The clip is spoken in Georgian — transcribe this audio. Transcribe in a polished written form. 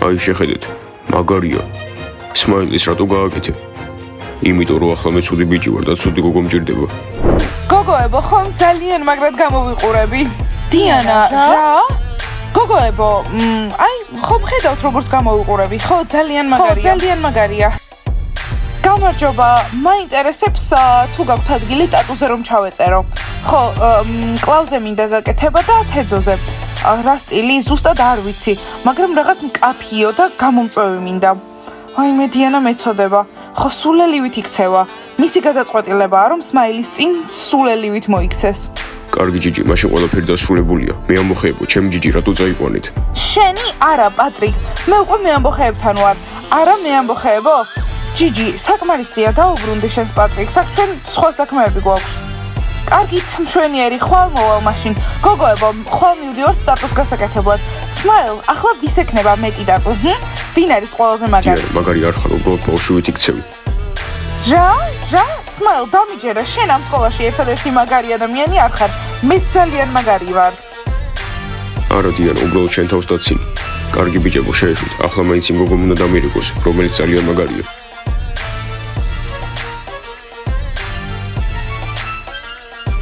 აი შეხედეთ, მაგარია. სმაილის რატო გააკეთე? იმიტომ რომ ახლა მე ცუდი ბიჭი ვარ და ცუდი გოგო მჭირდება. გოგოებო, ხომ ძალიან მაგრად გამოვიყურები. დიანა, რა? გოგოებო, აი, ხომ ხედავთ როგორც გამოვიყურები? ხო, ძალიან მაგარია. ხო, ძალიან მაგარია. გამარჯობა, მაინტერესებს თუ გაქვთ ადგილი ტატუზე რომ ჩავეწერო. ხო, კლავზე მინდა გაკეთება და თეძოზე. რა სტილი, ზუსტად არ ვიცი, მაგრამ რაღაც მკაფიო და გამომწვევი მინდა. აი, მე დიანა მეწოდება. ხო, სულელივით იქცევა. მისი გადაწყვეტილებაა, რომ სმაილის წინ სულელივით მოიქცეს. კარგი ჯიჯი, მაშინ ყველაფერი დასრულებულია. მე ამბოხეებო, ჩემი ჯიჯი რატო წაიყვანით? შენი არა, პატრიკ. მე უკვე მე ამბოხეებთან ვარ. არა, მე ამბოხეებო? ჯიჯი, საკმარისია, დაუბრუნდი შენს პატრიკს, აქ ჩვენ სხვა საქმეები გვაქვს. კარგით, მშვენიერი, ხვალ მოვალ მაშინ. გოგოებო, ხვალ მივდივართ ტატუს გასაკეთებლად. სმაილ, ახლა ვის ექნება მეტი ტატუ? ვინ არის ყველაზე მაგარი? მაგარი არ ხარ, უბრალოდ ბავშვივით იქცევი. რა? სმაილ, დამიჯერა, შენ ამ სკოლაში ერთადერთი მაგარი ადამიანი არ ხარ. მეც ძალიან მაგარი ვარ. არა დიანა, უბრალოდ შენ თავს დაცინი. კარგი ბიჭებო, შეეშვით. ახლა მაინც იმ გოგომ უნდა დამირეკოს, რომელიც ძალიან მაგარია.